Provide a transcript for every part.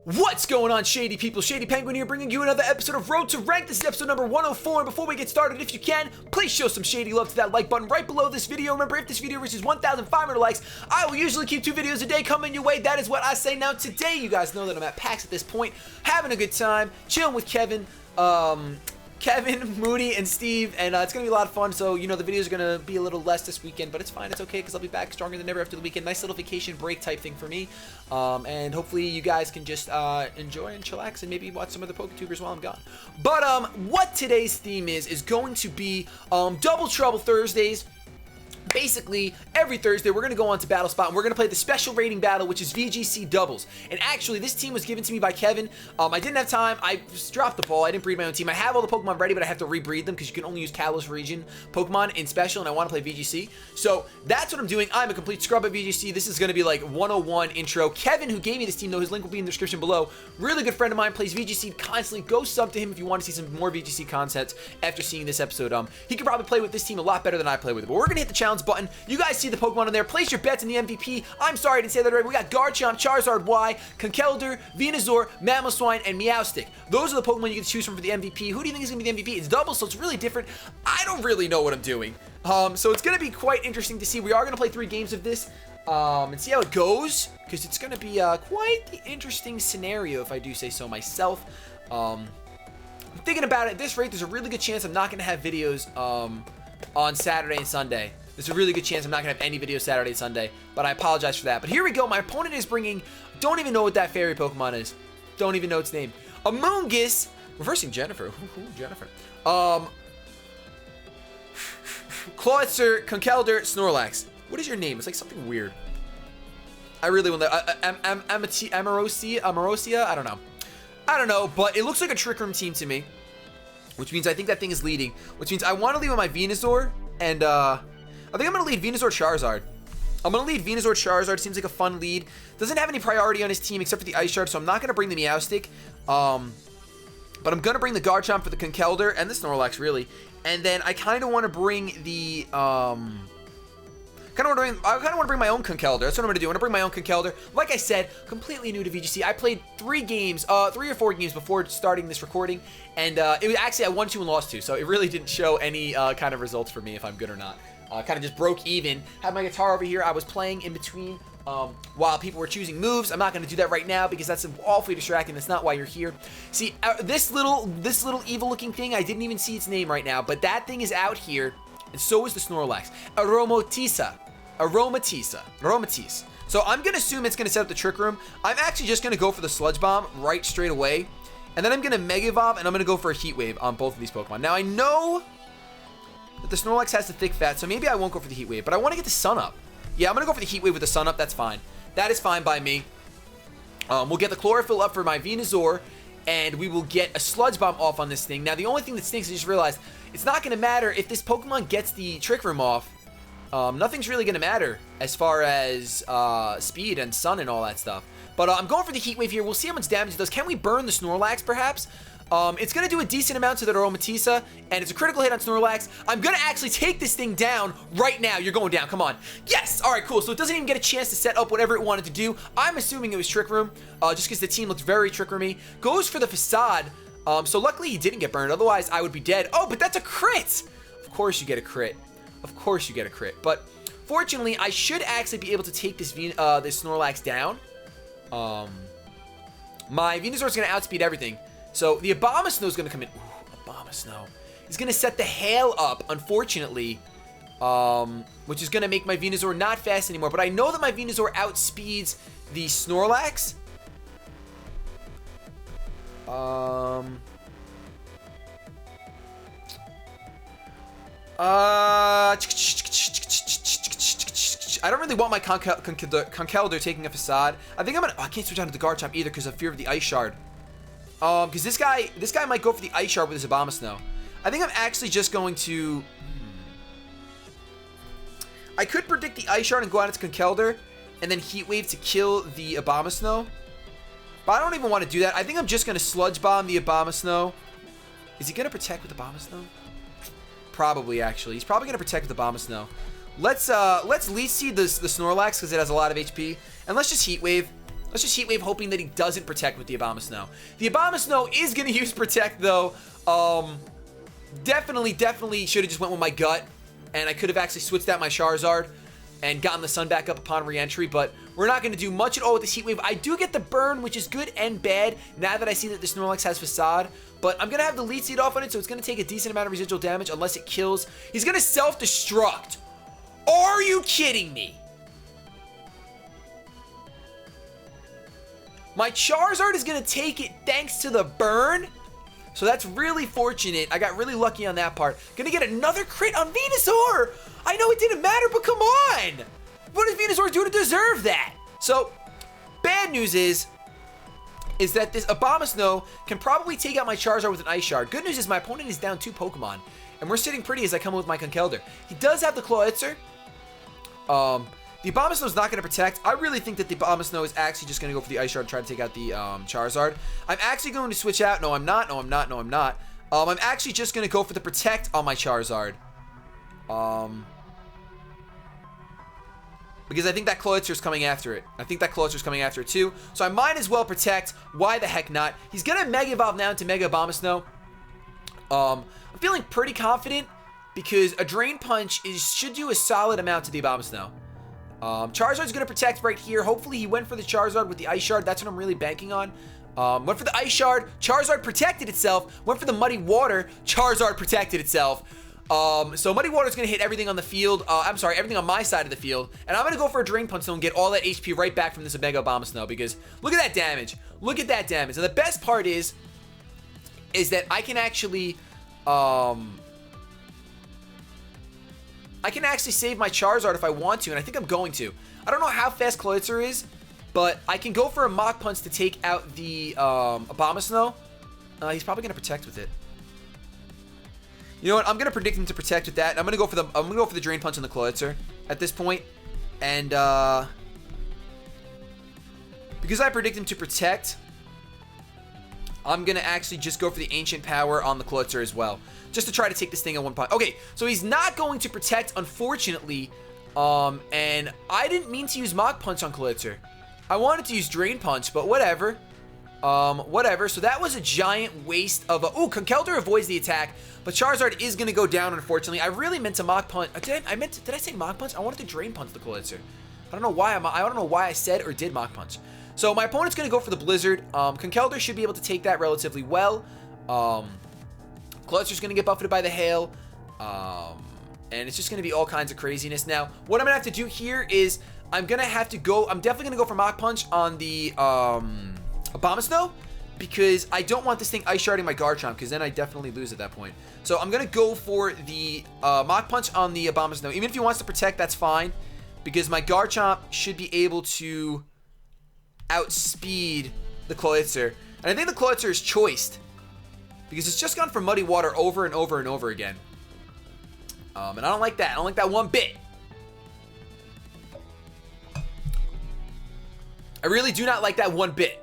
What's going on, Shady people? ShadyPenguinn here, bringing you another episode of Road to Rank. This is episode number 104, and before we get started, if you can, please show some shady love to that like button right below this video. Remember, if this video reaches 1,500 likes, I will usually keep 2 videos a day coming your way. That is what I say. Now, today, you guys know that I'm at PAX at this point, having a good time, chilling with Kevin, Moody, and Steve, and it's going to be a lot of fun. So, you know, the videos are going to be a little less this weekend, but it's fine. It's okay, because I'll be back stronger than ever after the weekend. Nice little vacation break type thing for me. And hopefully you guys can just enjoy and chillax and maybe watch some other PokeTubers while I'm gone. But what today's theme is going to be Double Trouble Thursdays. Basically, every Thursday, we're going to go on to BattleSpot, and we're going to play the special rating battle, which is VGC doubles. And actually, this team was given to me by Kevin. I didn't have time. I just dropped the ball. I didn't breed my own team. I have all the Pokemon ready, but I have to rebreed them because you can only use Kalos region Pokemon in special, and I want to play VGC. So that's what I'm doing. I'm a complete scrub at VGC. This is going to be like 101 intro. Kevin, who gave me this team, though, his link will be in the description below. Really good friend of mine, plays VGC constantly. Go sub to him if you want to see some more VGC content after seeing this episode. He could probably play with this team a lot better than I play with it. But we're going to hit the challenge button. You guys see the Pokemon on there. Place your bets in the MVP. I'm sorry I didn't say that already. We got Garchomp, Charizard Y, Conkeldurr, Venusaur, Mamoswine, and Meowstic. Those are the Pokemon you can choose from for the MVP. Who do you think is going to be the MVP? It's double, so it's really different. I don't really know what I'm doing. So it's going to be quite interesting to see. We are going to play 3 games of this and see how it goes, because it's going to be quite the interesting scenario, if I do say so myself. I'm thinking about it. At this rate, there's a really good chance I'm not going to have videos on Saturday and Sunday. There's a really good chance I'm not going to have any videos Saturday and Sunday, but I apologize for that. But here we go. My opponent is bringing, don't even know what that fairy Pokemon is. Don't even know its name. Amoonguss, reversing Jennifer. Jennifer. Clawitzer, Conkeldurr, Snorlax. What is your name? It's like something weird. I really want that. Amarosia? I don't know. I don't know, but it looks like a Trick Room team to me, which means I think that thing is leading, which means I want to lead with my Venusaur, and I think I'm going to lead Venusaur Charizard. I'm going to lead Venusaur Charizard. Seems like a fun lead. Doesn't have any priority on his team except for the Ice Shard, so I'm not going to bring the Meowstic. But I'm going to bring the Garchomp for the Conkeldurr and the Snorlax, really. And then I kind of want to bring the... I kind of want to bring my own Conkeldurr. That's what I'm going to do. I'm going to bring my own Conkeldurr. Like I said, completely new to VGC. I played 3 or 4 games before starting this recording. And it was actually, I won 2 and lost 2. So it really didn't show any kind of results for me if I'm good or not. Kind of just broke even. Had my guitar over here. I was playing in between while people were choosing moves. I'm not going to do that right now because that's awfully distracting. That's not why you're here. See, this little evil-looking thing, I didn't even see its name right now, but that thing is out here, and so is the Snorlax. Aromatisse. So I'm going to assume it's going to set up the Trick Room. I'm actually just going to go for the Sludge Bomb right straight away, and then I'm going to Mega Evolve, and I'm going to go for a Heat Wave on both of these Pokemon. Now, I know that the Snorlax has the thick fat, so maybe I won't go for the Heat Wave, but I want to get the Sun Up. Yeah, I'm going to go for the Heat Wave with the Sun Up. That's fine. That is fine by me. We'll get the Chlorophyll up for my Venusaur, and we will get a Sludge Bomb off on this thing. Now, the only thing that stinks, I just realized, it's not going to matter if this Pokemon gets the Trick Room off. Nothing's really going to matter as far as speed and sun and all that stuff. But I'm going for the Heat Wave here. We'll see how much damage it does. Can we burn the Snorlax, perhaps? It's going to do a decent amount to the Aromatisse, and it's a critical hit on Snorlax. I'm going to actually take this thing down right now. You're going down. Come on. Yes! All right, cool. So it doesn't even get a chance to set up whatever it wanted to do. I'm assuming it was Trick Room, just because the team looks very Trick Roomy. Goes for the Facade. So luckily he didn't get burned. Otherwise, I would be dead. Oh, but that's a crit! Of course you get a crit. Of course you get a crit. But fortunately, I should actually be able to take this Snorlax down. My Venusaur is going to outspeed everything. So the Abomasnow is going to come in. Ooh, Abomasnow. He's going to set the hail up, unfortunately, which is going to make my Venusaur not fast anymore. But I know that my Venusaur outspeeds the Snorlax. I don't really want my Conkeldurr taking a Facade. I think I'm going to... Oh, I can't switch on to the Garchomp either because of fear of the Ice Shard. Because this guy might go for the Ice Shard with his Abomasnow. I think I'm actually just going to... I could predict the Ice Shard and go out its Conkeldurr, and then Heat Wave to kill the Abomasnow. But I don't even want to do that. I think I'm just going to Sludge Bomb the Abomasnow. Is he going to protect with the Abomasnow? Probably, actually. He's probably going to protect with the Abomasnow. Let's Leech Seed the Snorlax because it has a lot of HP, and let's just Heat Wave. Let's just Heat Wave, hoping that he doesn't Protect with the Abomasnow. The Abomasnow is going to use Protect, though. Definitely should have just went with my gut. And I could have actually switched out my Charizard and gotten the Sun back up upon re-entry, but we're not going to do much at all with this Heat Wave. I do get the burn, which is good and bad, now that I see that this Snorlax has Facade, but I'm going to have the Leech Seed off on it, so it's going to take a decent amount of residual damage unless it kills. He's going to self-destruct. Are you kidding me? My Charizard is going to take it thanks to the burn? So that's really fortunate. I got really lucky on that part. Gonna get another crit on Venusaur! I know it didn't matter, but come on! What does Venusaur do to deserve that? So, bad news is that this Abomasnow can probably take out my Charizard with an Ice Shard. Good news is my opponent is down 2 Pokemon, and we're sitting pretty as I come in with my Conkeldurr. He does have the Clawitzer. The Abomasnow is not going to Protect. I really think that the Abomasnow is actually just going to go for the Ice Shard and try to take out the Charizard. I'm actually going to switch out. No, I'm not. No, I'm not. No, I'm not. I'm actually just going to go for the Protect on my Charizard. Because I think that Clawitzer is coming after it. I think that Clawitzer is coming after it too. So I might as well Protect. Why the heck not? He's going to Mega Evolve now into Mega Abomasnow. I'm feeling pretty confident because a Drain Punch should do a solid amount to the Abomasnow. Charizard's going to Protect right here. Hopefully he went for the Charizard with the Ice Shard. That's what I'm really banking on. Went for the Ice Shard. Charizard protected itself. Went for the Muddy Water. Charizard protected itself. So Muddy Water's going to hit everything on the field. I'm sorry, everything on my side of the field. And I'm going to go for a Drain Punch and get all that HP right back from this Mega Abomasnow because look at that damage. Look at that damage. And the best part is that I can actually... I can actually save my Charizard if I want to, and I think I'm going to. I don't know how fast Clawitzer is, but I can go for a Mach Punch to take out the Abomasnow. He's probably going to Protect with it. You know what? I'm going to predict him to Protect with that. And I'm going to go for the Drain Punch on the Clawitzer at this point. And because I predict him to Protect, I'm going to actually just go for the Ancient Power on the Clawitzer as well. Just to try to take this thing at one point. Okay, so he's not going to Protect, unfortunately. And I didn't mean to use Mach Punch on Clawitzer. I wanted to use Drain Punch, but whatever. Whatever. So that was a giant waste of a... Ooh, Conkeldurr avoids the attack, but Charizard is going to go down, unfortunately. I really meant to Mach Punch. Did I say Mach Punch? I wanted to Drain Punch the Clawitzer. I don't know why I said or did Mach Punch. So my opponent's going to go for the Blizzard. Conkeldurr should be able to take that relatively well. Clawitzer's going to get buffeted by the Hail. And it's just going to be all kinds of craziness. Now, what I'm going to have to do here is I'm definitely going to go for Mach Punch on the Abomasnow because I don't want this thing Ice Sharding my Garchomp because then I definitely lose at that point. So I'm going to go for the Mach Punch on the Abomasnow. Even if he wants to Protect, that's fine because my Garchomp should be able to outspeed the Clawitzer. And I think the Clawitzer is choiced because it's just gone for Muddy Water over and over and over again. And I don't like that. I don't like that one bit. I really do not like that one bit.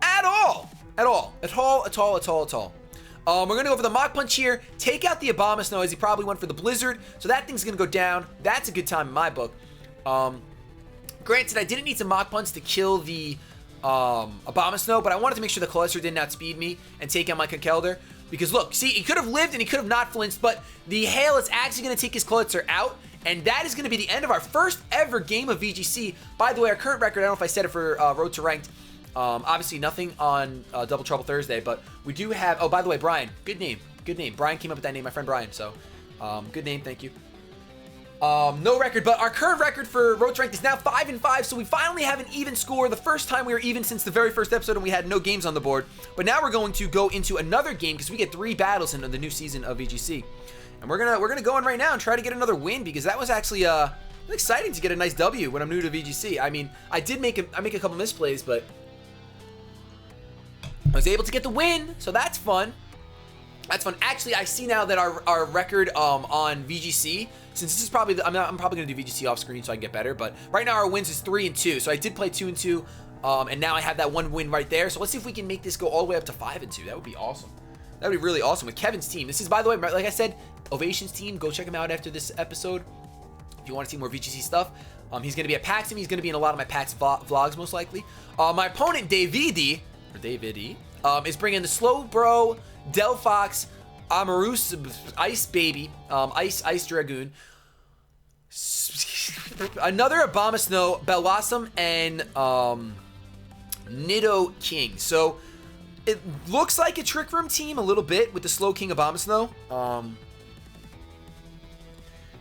At all. At all. At all. At all. At all. At all. We're going to go for the Mach Punch here. Take out the Abomasnow as he probably went for the Blizzard. So that thing's going to go down. That's a good time in my book. Granted, I didn't need to Mach Punch to kill the Abomasnow, but I wanted to make sure the Clawitzer didn't outspeed me and take out my Conkeldurr. Because look, see, he could have lived and he could have not flinched, but the Hail is actually going to take his Clawitzer out, and that is going to be the end of our first ever game of VGC. By the way, our current record, I don't know if I said it for Road to Ranked, obviously nothing on Double Trouble Thursday, but we do have, oh, by the way, Brian, good name, good name. Brian came up with that name, my friend Brian, so good name, thank you. No record, but our current record for Road to Ranked is now 5-5, so we finally have an even score. The first time we were even since the very first episode and we had no games on the board. But now we're going to go into another game because we get 3 battles in the new season of VGC. And we're gonna go in right now and try to get another win because that was actually exciting to get a nice W when I'm new to VGC. I mean, I make a couple misplays, but I was able to get the win, so that's fun. That's fun. Actually, I see now that our record on VGC, since this is probably, I'm probably going to do VGC off screen so I can get better, but right now our wins is 3-2. So I did play 2-2, and now I have that one win right there. So let's see if we can make this go all the way up to 5-2. That would be awesome. That would be really awesome with Kevin's team. This is, by the way, like I said, Ovation's team. Go check him out after this episode if you want to see more VGC stuff. He's going to be at PAX, and he's going to be in a lot of my PAX vlogs, most likely. My opponent, Davidi, is bringing the Slowbro, Delphox, Amarus, Ice Baby, Ice Dragoon, another Abomasnow, Bellossum, and Nido King. So it looks like a Trick Room team a little bit with the Slow King Abomasnow.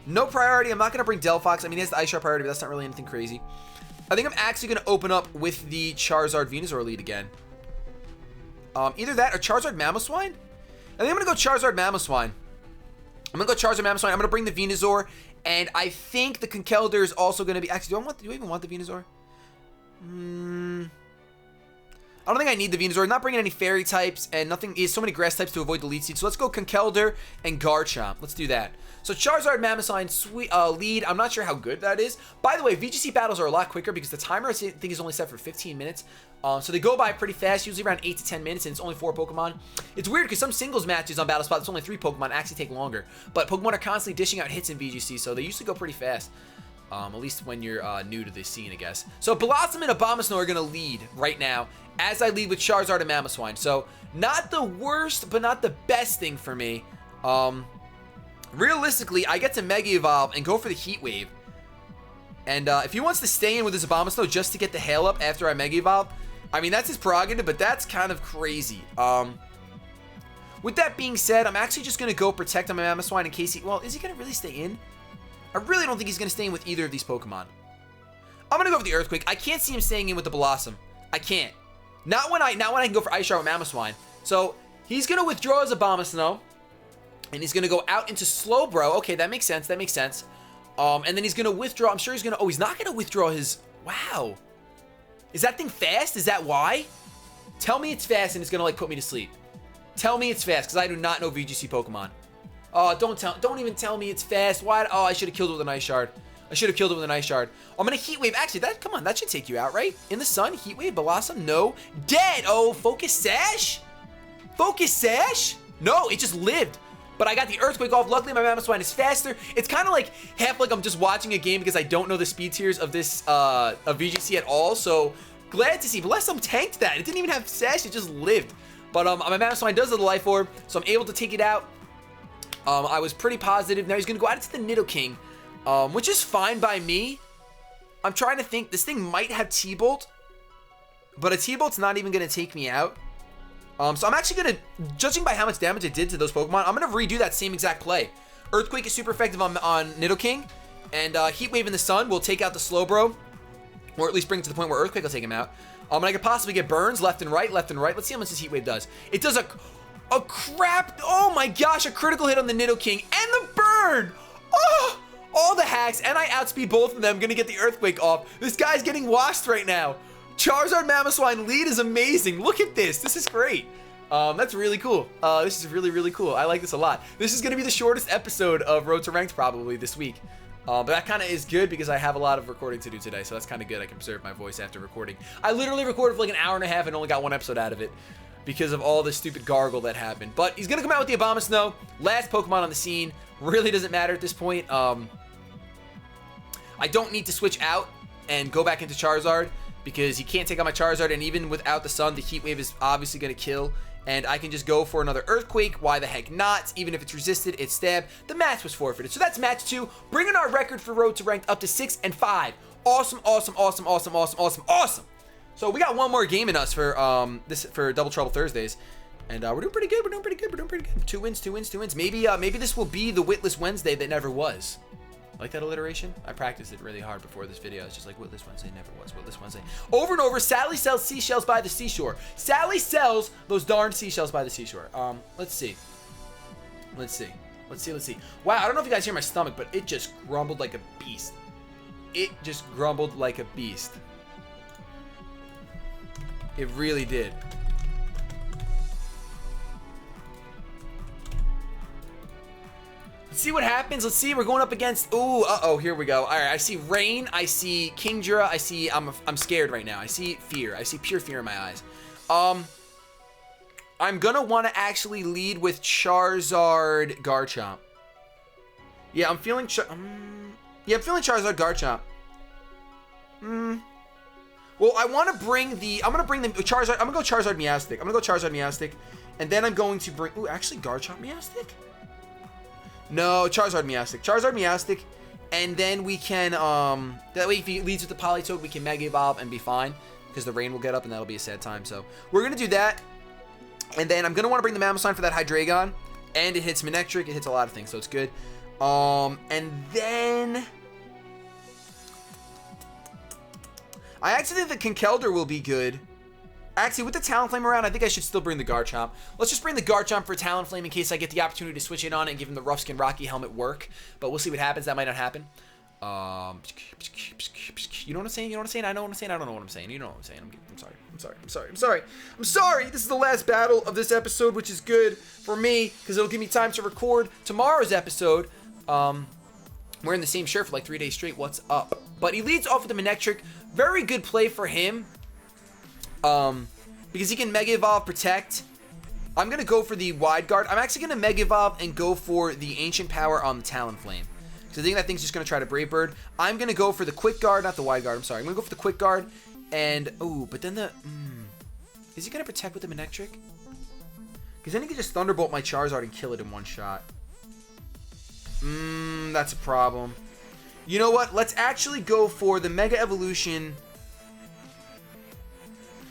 No priority. I'm not going to bring Delphox. I mean, he has the Ice Shard priority, but that's not really anything crazy. I think I'm actually going to open up with the Charizard Venusaur lead again. Either that or Charizard Mamoswine? I think I'm going to go Charizard Mamoswine. I'm going to go Charizard Mamoswine. I'm going to bring the Venusaur. And I think the Conkeldurr is also going to be... Actually, do I even want the Venusaur? I don't think I need the Venusaur. Not bringing any Fairy types and nothing. He has so many Grass types to avoid the lead seed. So let's go Conkeldurr and Garchomp. Let's do that. So Charizard Mamoswine lead. I'm not sure how good that is. By the way, VGC battles are a lot quicker because the timer I think is only set for 15 minutes. So they go by pretty fast, usually around 8 to 10 minutes, and it's only 4 Pokemon. It's weird because some singles matches on BattleSpot, it's only 3 Pokemon, actually take longer. But Pokemon are constantly dishing out hits in VGC, so they usually go pretty fast. At least when you're new to this scene, I guess. So Bellossum and Abomasnow are going to lead right now, as I lead with Charizard and Mamoswine. So not the worst, but not the best thing for me. Realistically, I get to Mega Evolve and go for the Heat Wave. And if he wants to stay in with his Abomasnow just to get the Hail Up after I Mega Evolve, I mean, that's his prerogative, but that's kind of crazy. With that being said, I'm actually just going to go Protect on my Mamoswine in case he... Well, is he going to really stay in? I really don't think he's going to stay in with either of these Pokemon. I'm going to go with the Earthquake. I can't see him staying in with the Bellossum. I can't. Not when I can go for Ice Shard with Mamoswine. So, he's going to withdraw his Abomasnow. And he's going to go out into Slowbro. Okay, that makes sense. That makes sense. And then he's going to withdraw. I'm sure he's going to... Oh, he's not going to withdraw his... Wow. Is that thing fast? Is that why? Tell me it's fast and it's going to, like, put me to sleep. Tell me it's fast, because I do not know VGC Pokemon. Oh, don't even tell me it's fast. Why? Oh, I should have killed it with an Ice Shard. I should have killed it with an Ice Shard. I'm going to Heat Wave. Actually, come on, that should take you out, right? In the sun, Heat Wave, Bellossum, no. Dead! Oh, Focus Sash? Focus Sash? No, it just lived. But I got the Earthquake off. Luckily, my Mamoswine is faster. It's kind of like half like I'm just watching a game because I don't know the speed tiers of this of VGC at all. So glad to see. Bellossum tanked that. It didn't even have Sash. It just lived. But my Mamoswine does have the Life Orb, so I'm able to take it out. I was pretty positive. Now he's going to go out into the Nidoking, which is fine by me. I'm trying to think. This thing might have T-Bolt, but a T-Bolt's not even going to take me out. So I'm actually going to, judging by how much damage it did to those Pokemon, I'm going to redo that same exact play. Earthquake is super effective on Nidoking, and Heat Wave in the Sun will take out the Slowbro, or at least bring it to the point where Earthquake will take him out. And I could possibly get burns left and right, left and right. Let's see how much this Heat Wave does. It does a crap, oh my gosh, a critical hit on the Nidoking, and the burn! Oh, all the hacks, and I outspeed both of them, going to get the Earthquake off. This guy's getting washed right now. Charizard Mamoswine lead is amazing. Look at this. This is great. That's really cool. This is really, really cool. I like this a lot. This is going to be the shortest episode of Road to Ranked probably this week. But that kind of is good because I have a lot of recording to do today, so that's kind of good. I can preserve my voice after recording. I literally recorded for like an hour and a half and only got 1 episode out of it because of all this stupid gargle that happened. But he's going to come out with the Abomasnow. Last Pokemon on the scene. Really doesn't matter at this point. I don't need to switch out and go back into Charizard because he can't take out my Charizard, and even without the Sun, the Heat Wave is obviously going to kill. And I can just go for another Earthquake. Why the heck not? Even if it's resisted, it's stabbed. The match was forfeited. So that's match 2, bringing our record for Road to Ranked up to 6-5. Awesome, awesome, awesome, awesome, awesome, awesome, awesome. So we got one more game in us for for Double Trouble Thursdays. And we're doing pretty good. We're doing pretty good. We're doing pretty good. 2 wins, 2 wins, 2 wins. Maybe this will be the Witless Wednesday that never was. Like that alliteration? I practiced it really hard before this video. It's just like, Witless Wednesday never was. Witless Wednesday. Over and over, Sally sells seashells by the seashore. Sally sells those darn seashells by the seashore. Let's see. Let's see. Let's see. Let's see. Wow, I don't know if you guys hear my stomach, but it just grumbled like a beast. It just grumbled like a beast. It really did. Let's see what happens. Let's see. We're going up against. Ooh, uh-oh. Here we go. All right. I see rain. I see Kingdra. I see. I'm scared right now. I see fear. I see pure fear in my eyes. I'm gonna want to actually lead with Charizard Garchomp. Yeah, I'm feeling. I'm feeling Charizard Garchomp. Well, I want to bring the... I'm going to bring the Charizard... I'm going to go Charizard Meowstic. I'm going to go Charizard Meowstic. And then I'm going to bring... Ooh, actually, Garchomp Meowstic? No, Charizard Meowstic. Charizard Meowstic. And then we can... That way, if he leads with the Politoed, we can Mega Evolve and be fine. Because the rain will get up, and that'll be a sad time. So, we're going to do that. And then I'm going to want to bring the Mamoswine for that Hydreigon. And it hits Manectric. It hits a lot of things, so it's good. And then... I actually think the Conkeldurr will be good. Actually, with the Talonflame around, I think I should still bring the Garchomp. Let's just bring the Garchomp for Talonflame in case I get the opportunity to switch in on it and give him the Rough Skin Rocky Helmet work. But we'll see what happens. That might not happen. You know what I'm saying? You know what I'm saying? I know what I'm saying. I don't know what I'm saying. You know what I'm saying. I'm sorry. This is the last battle of this episode, which is good for me because it'll give me time to record tomorrow's episode. We're in the same shirt for like 3 days straight. What's up? But he leads off with the Manectric. Very good play for him. Because he can Mega Evolve, Protect. I'm going to go for the Wide Guard. I'm actually going to Mega Evolve and go for the Ancient Power on the Talonflame. Because I think that thing's just going to try to Brave Bird. I'm going to go for the Quick Guard, not the Wide Guard. I'm sorry. I'm going to go for the Quick Guard. And, ooh, but then the... Is he going to Protect with the Manectric? Because then he can just Thunderbolt my Charizard and kill it in one shot. That's a problem. You know what? Let's actually go for the Mega Evolution.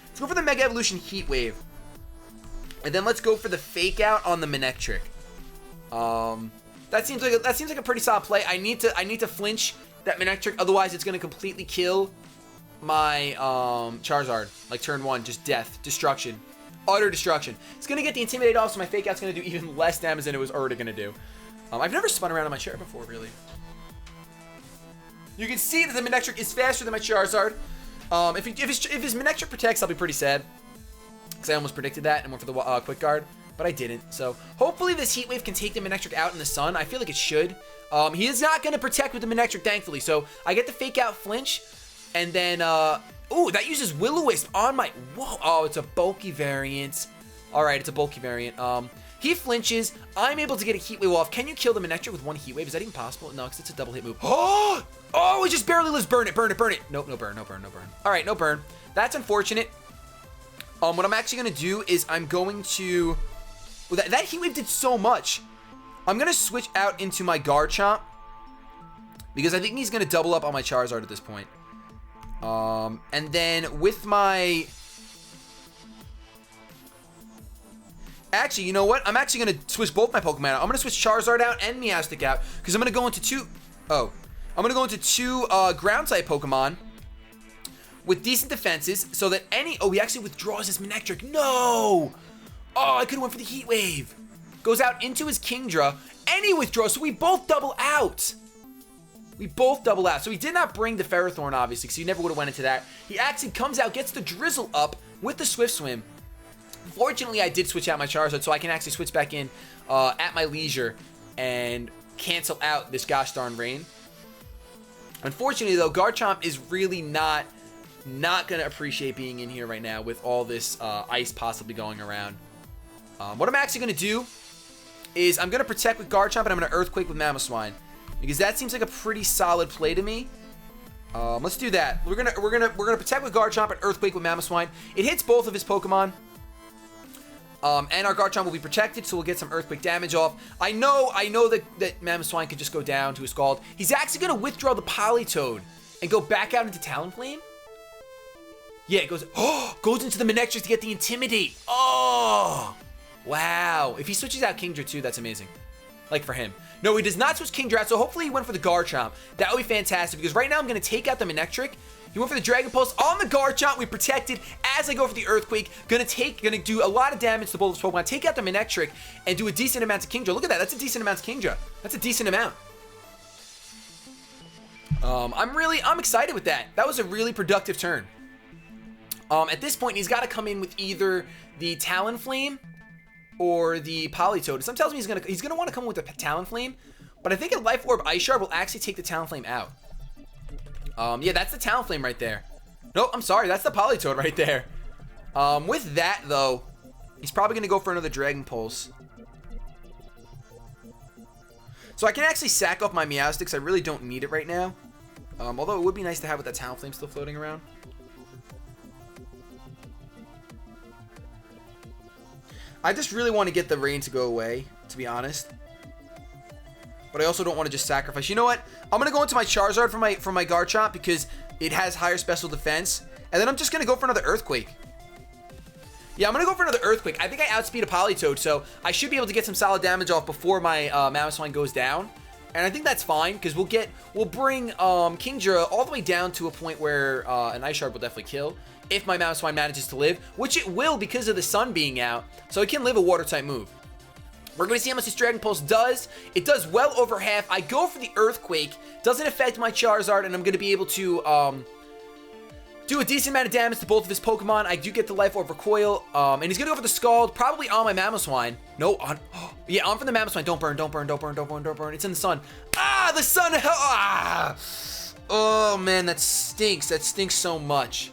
Let's go for the Mega Evolution Heat Wave. And then let's go for the Fake Out on the Manectric. That seems like a pretty solid play. I need to flinch that Manectric, otherwise it's gonna completely kill my Charizard. Like turn 1, just death, destruction, utter destruction. It's gonna get the Intimidate off, so my Fake Out's gonna do even less damage than it was already gonna do. I've never spun around on my chair before, really. You can see that the Manectric is faster than my Charizard. If his Manectric protects, I'll be pretty sad. Because I almost predicted that and went for the Quick Guard. But I didn't. So, hopefully this Heat Wave can take the Manectric out in the sun. I feel like it should. He is not going to protect with the Manectric, thankfully. So, I get the Fake Out Flinch. And then, ooh, that uses Will-O-Wisp on my... Whoa. Oh, it's a bulky variant. Alright, it's a bulky variant. He flinches. I'm able to get a Heat Wave off. Can you kill the Manectric with one Heat Wave? Is that even possible? No, because it's a double hit move. Oh, it just barely lives. Burn it. Nope, no burn. All right, no burn. That's unfortunate. What I'm actually going to do is I'm going to... Well, that Heat Wave did so much. I'm going to switch out into my Garchomp because I think he's going to double up on my Charizard at this point. And then with my... Actually, you know what? I'm actually going to switch both my Pokemon out. I'm going to switch Charizard out and Meowstic out because I'm going to go into two... Oh. I'm going to go into two Ground-type Pokemon with decent defenses so that any... Oh, he actually withdraws his Manectric. No! Oh, I could have went for the Heat Wave. Goes out into his Kingdra, and he withdraws, so we both double out. So he did not bring the Ferrothorn, obviously, because he never would have went into that. He actually comes out, gets the Drizzle up with the Swift Swim. Fortunately, I did switch out my Charizard, so I can actually switch back in at my leisure and cancel out this gosh darn rain. Unfortunately, though, Garchomp is really not going to appreciate being in here right now with all this ice possibly going around. What I'm actually going to do is I'm going to Protect with Garchomp and I'm going to Earthquake with Mamoswine because that seems like a pretty solid play to me. Let's do that. We're gonna Protect with Garchomp and Earthquake with Mamoswine. It hits both of his Pokemon. And our Garchomp will be protected, so we'll get some Earthquake damage off. I know that Mamoswine could just go down to a Scald. He's actually going to withdraw the Politoed and go back out into Talonflame. Yeah, it goes into the Manectric to get the Intimidate. Oh, wow. If he switches out Kingdra too, that's amazing. Like for him. No, he does not switch Kingdra out, so hopefully he went for the Garchomp. That would be fantastic, because right now I'm going to take out the Manectric. He went for the Dragon Pulse on the Garchomp. We protected as I go for the Earthquake. Gonna do a lot of damage to both of his Pokemon. Take out the Manectric and do a decent amount of Kingdra. Look at that. That's a decent amount of Kingdra. That's a decent amount. I'm excited with that. That was a really productive turn. At this point, he's got to come in with either the Talonflame or the Politoed. Some tells me he's gonna want to come in with the Talonflame, but I think a Life Orb Ice Shard will actually take the Talonflame out. Yeah, that's the Talonflame right there. No, I'm sorry, that's the Politoed right there. With that, though, he's probably going to go for another Dragon Pulse. So I can actually sack off my Meowstic, I really don't need it right now. Although it would be nice to have with that Talonflame still floating around. I just really want to get the rain to go away, to be honest. But I also don't want to just sacrifice. You know what? I'm going to go into my Charizard for my Garchomp because it has higher special defense. And then I'm just going to go for another Earthquake. Yeah, I'm going to go for another Earthquake. I think I outspeed a Politoed, so I should be able to get some solid damage off before my Mamoswine goes down. And I think that's fine because we'll bring Kingdra all the way down to a point where an Ice Shard will definitely kill if my Mamoswine manages to live, which it will because of the sun being out, so it can live a Water-type move. We're going to see how much this Dragon Pulse does. It does well over half. I go for the Earthquake. Doesn't affect my Charizard, and I'm going to be able to do a decent amount of damage to both of his Pokemon. I do get the Life Orb Recoil, and he's going to go for the Scald, probably on my Mamoswine. No, on... Yeah, on from the Mamoswine. Don't burn, don't burn, don't burn, don't burn, don't burn. It's in the sun. Ah, the sun! Ah! Oh, man, that stinks. That stinks so much.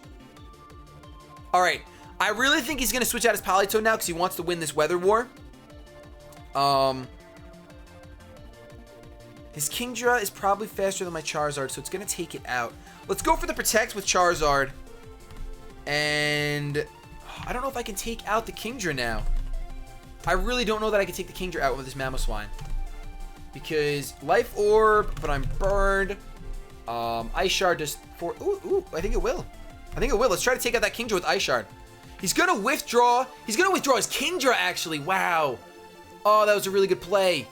All right. I really think he's going to switch out his Politoed now because he wants to win this Weather War. His Kingdra is probably faster than my Charizard, so it's going to take it out. Let's go for the Protect with Charizard. And I don't know if I can take out the Kingdra now. I really don't know that I can take the Kingdra out with this Mamoswine. Because Life Orb, but I'm burned. Ice Shard just for... Ooh, I think it will. I think it will. Let's try to take out that Kingdra with Ice Shard. He's going to withdraw. He's going to withdraw his Kingdra, actually. Wow. Oh, that was a really good play.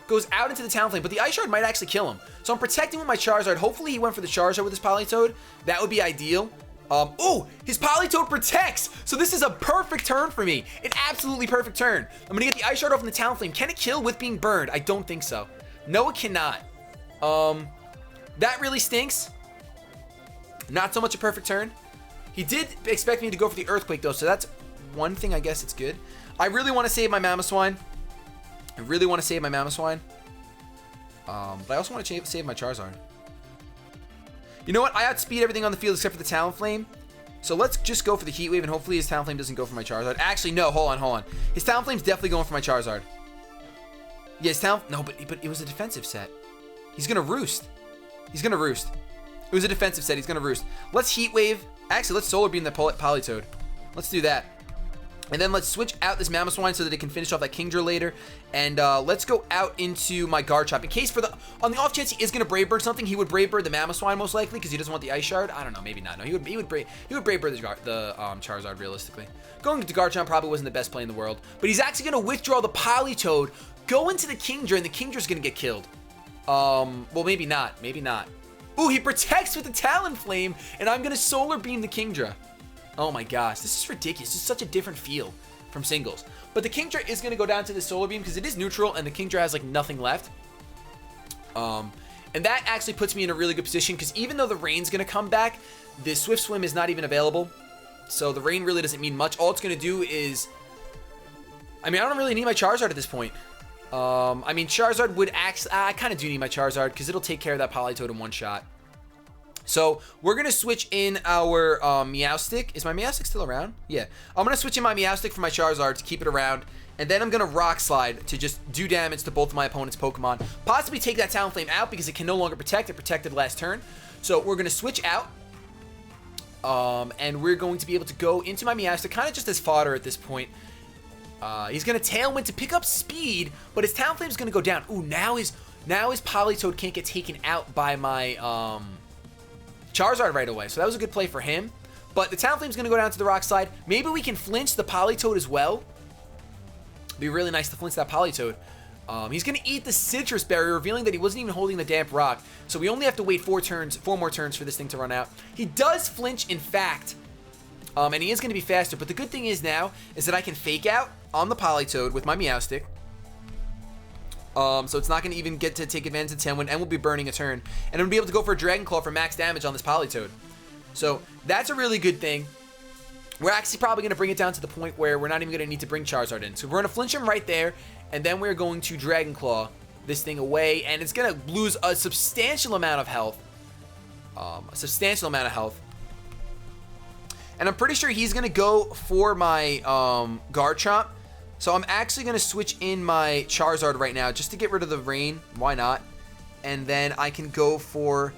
Goes out into the Talonflame, but the Ice Shard might actually kill him. So I'm protecting with my Charizard. Hopefully he went for the Charizard with his Politoed. That would be ideal. Oh, his Politoed protects. So this is a perfect turn for me. An absolutely perfect turn. I'm going to get the Ice Shard off in the Talonflame. Can it kill with being burned? I don't think so. No, it cannot. That really stinks. Not so much a perfect turn. He did expect me to go for the Earthquake, though, so that's one thing I guess it's good. I really want to save my Mamoswine. But I also want to save my Charizard. You know what? I outspeed everything on the field except for the Talonflame. So let's just go for the Heat Wave, and hopefully his Talonflame doesn't go for my Charizard. Actually, no. Hold on. His Talonflame's definitely going for my Charizard. Yeah, his Talonflame... No, but it was a defensive set. He's going to Roost. It was a defensive set. He's going to Roost. Let's Heat Wave. Actually, let's Solar Beam the Politoed. Let's do that. And then let's switch out this Mamoswine so that it can finish off that Kingdra later. And let's go out into my Garchomp. In case on the off chance he is going to Brave Bird something, he would Brave Bird the Mamoswine most likely because he doesn't want the Ice Shard. I don't know, maybe not. No, he would Brave Bird the Charizard realistically. Going to Garchomp probably wasn't the best play in the world. But he's actually going to withdraw the Politoed, go into the Kingdra, and the Kingdra's going to get killed. Well, maybe not. Ooh, he protects with the Talonflame, and I'm going to Solar Beam the Kingdra. Oh my gosh, this is ridiculous. This is such a different feel from singles. But the Kingdra is going to go down to the Solar Beam because it is neutral and the Kingdra has like nothing left. And that actually puts me in a really good position because even though the rain's going to come back, the Swift Swim is not even available. So the rain really doesn't mean much. All it's going to do is... I mean, I don't really need my Charizard at this point. I mean, Charizard would actually... I kind of do need my Charizard because it'll take care of that Politoed in one shot. So we're going to switch in our Meowstic. Is my Meowstic still around? Yeah. I'm going to switch in my Meowstic for my Charizard to keep it around. And then I'm going to Rock Slide to just do damage to both of my opponent's Pokemon. Possibly take that Talonflame out because it can no longer protect. It protected last turn. So we're going to switch out. And we're going to be able to go into my Meowstic kind of just as fodder at this point. He's going to Tailwind to pick up speed, but his Talonflame is going to go down. Ooh, now his Politoed can't get taken out by my... Charizard right away, so that was a good play for him. But the Talonflame's going to go down to the Rock Slide. Maybe we can flinch the Politoed as well. It'd be really nice to flinch that Politoed. He's going to eat the Citrus Berry, revealing that he wasn't even holding the Damp Rock. So we only have to wait 4 more turns for this thing to run out. He does flinch, in fact. And he is going to be faster. But the good thing is now is that I can Fake Out on the Politoed with my Meowstic. So it's not going to even get to take advantage of Tailwind, and we'll be burning a turn. And I'm going to be able to go for a Dragon Claw for max damage on this Politoed. So that's a really good thing. We're actually probably going to bring it down to the point where we're not even going to need to bring Charizard in. So we're going to flinch him right there, and then we're going to Dragon Claw this thing away, and it's going to lose a substantial amount of health. And I'm pretty sure he's going to go for my Garchomp. So I'm actually going to switch in my Charizard right now just to get rid of the rain. Why not? And then I can go for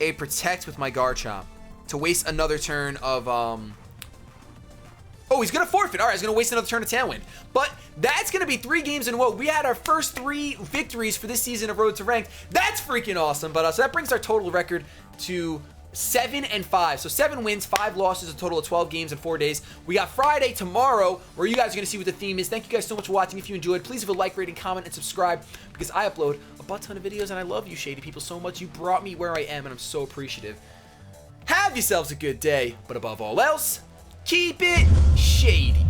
a Protect with my Garchomp to waste another turn of, Oh, he's going to forfeit. All right, he's going to waste another turn of Tailwind. But that's going to be 3 games in a row. We had our first 3 victories for this season of Road to Ranked. That's freaking awesome. But so that brings our total record to 7-5. So 7 wins, 5 losses, a total of 12 games in 4 days. We got Friday tomorrow, where you guys are going to see what the theme is. Thank you guys so much for watching. If you enjoyed, please leave a like, rating, comment, and subscribe, because I upload a butt ton of videos, and I love you, Shady people, so much. You brought me where I am, and I'm so appreciative. Have yourselves a good day, but above all else, keep it shady.